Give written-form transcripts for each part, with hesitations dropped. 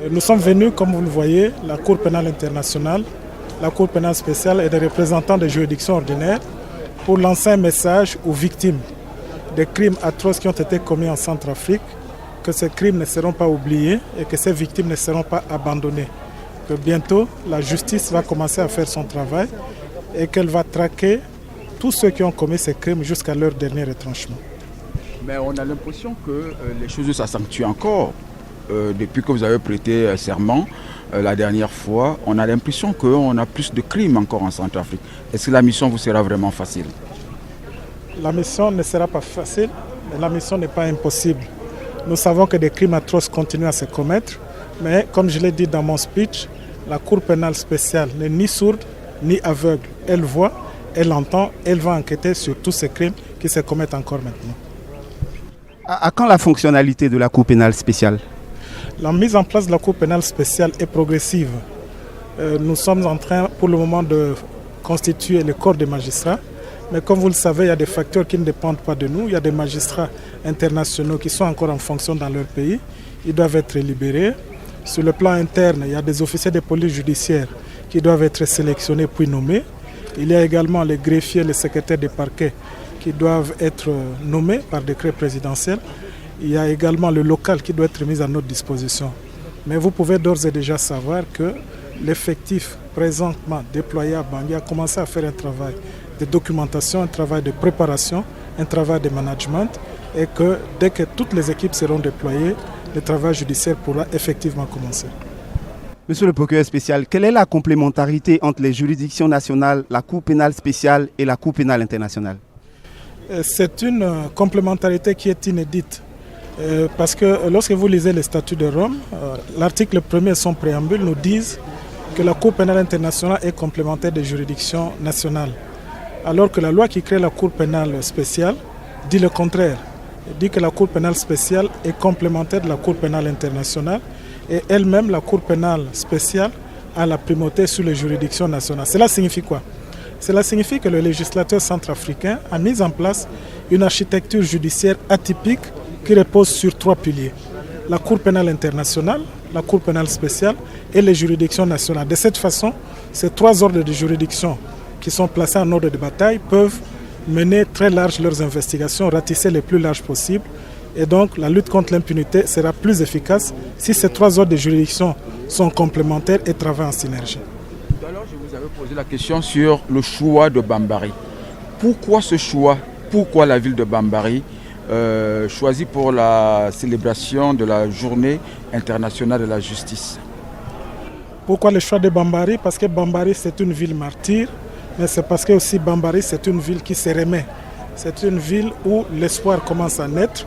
Nous sommes venus, comme vous le voyez, la Cour pénale internationale, la Cour pénale spéciale et des représentants des juridictions ordinaires pour lancer un message aux victimes des crimes atroces qui ont été commis en Centrafrique, que ces crimes ne seront pas oubliés et que ces victimes ne seront pas abandonnées. Que bientôt, la justice va commencer à faire son travail et qu'elle va traquer tous ceux qui ont commis ces crimes jusqu'à leur dernier retranchement. Mais on a l'impression que les choses s'accentuent encore. Depuis que vous avez prêté serment la dernière fois, on a l'impression qu'on a plus de crimes encore en Centrafrique. Est-ce que la mission vous sera vraiment facile? La mission ne sera pas facile, mais la mission n'est pas impossible. Nous savons que des crimes atroces continuent à se commettre, mais comme je l'ai dit dans mon speech, la Cour pénale spéciale n'est ni sourde ni aveugle. Elle voit, elle entend, elle va enquêter sur tous ces crimes qui se commettent encore maintenant. À quand la fonctionnalité de la Cour pénale spéciale? La mise en place de la Cour pénale spéciale est progressive. Nous sommes en train pour le moment de constituer le corps des magistrats. Mais comme vous le savez, il y a des facteurs qui ne dépendent pas de nous. Il y a des magistrats internationaux qui sont encore en fonction dans leur pays. Ils doivent être libérés. Sur le plan interne, il y a des officiers de police judiciaire qui doivent être sélectionnés puis nommés. Il y a également les greffiers, les secrétaires des parquets qui doivent être nommés par décret présidentiel. Il y a également le local qui doit être mis à notre disposition. Mais vous pouvez d'ores et déjà savoir que l'effectif présentement déployé à Bangui a commencé à faire un travail de documentation, un travail de préparation, un travail de management et que dès que toutes les équipes seront déployées, le travail judiciaire pourra effectivement commencer. Monsieur le procureur spécial, quelle est la complémentarité entre les juridictions nationales, la Cour pénale spéciale et la Cour pénale internationale? C'est une complémentarité qui est inédite. Parce que lorsque vous lisez les statuts de Rome, l'article 1er et son préambule nous disent que la Cour pénale internationale est complémentaire des juridictions nationales. Alors que la loi qui crée la Cour pénale spéciale dit le contraire. Elle dit que la Cour pénale spéciale est complémentaire de la Cour pénale internationale et elle-même, la Cour pénale spéciale, a la primauté sur les juridictions nationales. Cela signifie quoi? Cela signifie que le législateur centrafricain a mis en place une architecture judiciaire atypique qui repose sur 3 piliers. La Cour pénale internationale, la Cour pénale spéciale et les juridictions nationales. De cette façon, ces 3 ordres de juridiction qui sont placés en ordre de bataille peuvent mener très large leurs investigations, ratisser les plus larges possibles. Et donc la lutte contre l'impunité sera plus efficace si ces 3 ordres de juridiction sont complémentaires et travaillent en synergie. Tout à l'heure, je vous avais posé la question sur le choix de Bambari. Pourquoi ce choix? Pourquoi la ville de Bambari choisie pour la célébration de la journée internationale de la justice? Pourquoi le choix de Bambari? Parce que Bambari c'est une ville martyre, mais c'est parce que aussi Bambari c'est une ville qui se remet. C'est une ville où l'espoir commence à naître.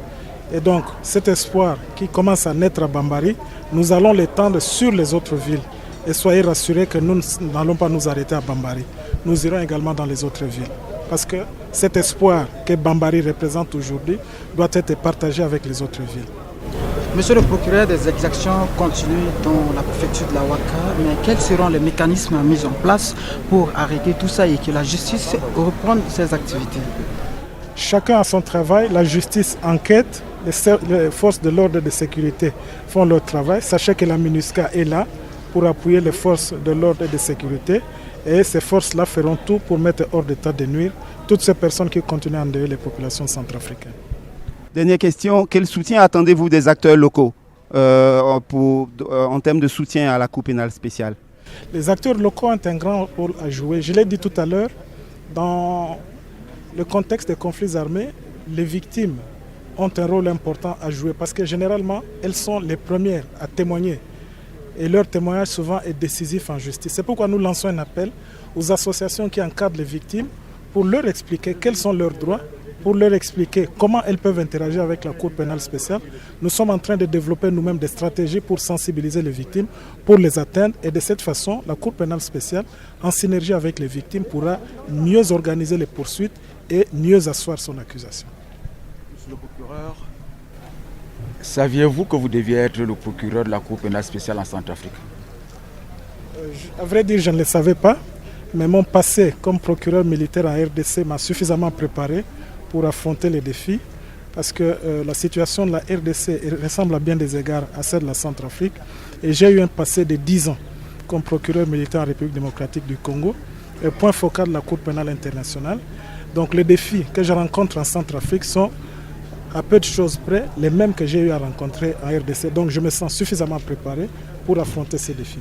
Et donc cet espoir qui commence à naître à Bambari, nous allons l'étendre sur les autres villes. Et soyez rassurés que nous n'allons pas nous arrêter à Bambari. Nous irons également dans les autres villes. Parce que cet espoir que Bambari représente aujourd'hui doit être partagé avec les autres villes. Monsieur le procureur, des exactions continuent dans la préfecture de la Ouaka, mais quels seront les mécanismes mis en place pour arrêter tout ça et que la justice reprenne ses activités? Chacun a son travail, la justice enquête, les forces de l'ordre et de sécurité font leur travail. Sachez que la MINUSCA est là pour appuyer les forces de l'ordre et de sécurité et ces forces-là feront tout pour mettre hors d'état de nuire toutes ces personnes qui continuent à endeuiller les populations centrafricaines. Dernière question, quel soutien attendez-vous des acteurs locaux en termes de soutien à la Cour pénale spéciale? Les acteurs locaux ont un grand rôle à jouer. Je l'ai dit tout à l'heure, dans le contexte des conflits armés, les victimes ont un rôle important à jouer parce que généralement, elles sont les premières à témoigner. Et leur témoignage souvent est décisif en justice. C'est pourquoi nous lançons un appel aux associations qui encadrent les victimes pour leur expliquer quels sont leurs droits, pour leur expliquer comment elles peuvent interagir avec la Cour pénale spéciale. Nous sommes en train de développer nous-mêmes des stratégies pour sensibiliser les victimes, pour les atteindre. Et de cette façon, la Cour pénale spéciale, en synergie avec les victimes, pourra mieux organiser les poursuites et mieux asseoir son accusation. Monsieur le procureur, saviez-vous que vous deviez être le procureur de la Cour pénale spéciale en Centrafrique? À vrai dire, je ne le savais pas, mais mon passé comme procureur militaire en RDC m'a suffisamment préparé pour affronter les défis. parce que la situation de la RDC ressemble à bien des égards à celle de la Centrafrique. Et j'ai eu un passé de 10 ans comme procureur militaire en République démocratique du Congo, et point focal de la Cour pénale internationale. Donc les défis que je rencontre en Centrafrique sont à peu de choses près les mêmes que j'ai eu à rencontrer en RDC. Donc je me sens suffisamment préparé pour affronter ces défis.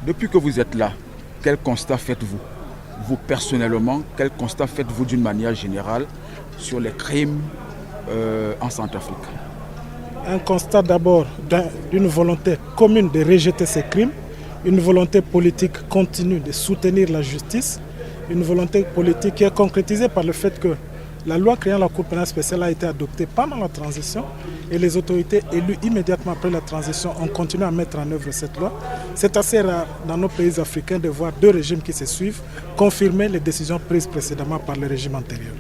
Depuis que vous êtes là, quel constat faites-vous? Vous personnellement, quel constat faites-vous d'une manière générale sur les crimes en Centrafrique? Un constat d'abord d'une volonté commune de rejeter ces crimes, une volonté politique continue de soutenir la justice, une volonté politique qui est concrétisée par le fait que la loi créant la Cour pénale spéciale a été adoptée pendant la transition et les autorités élues immédiatement après la transition ont continué à mettre en œuvre cette loi. C'est assez rare dans nos pays africains de voir deux régimes qui se suivent confirmer les décisions prises précédemment par le régime antérieur.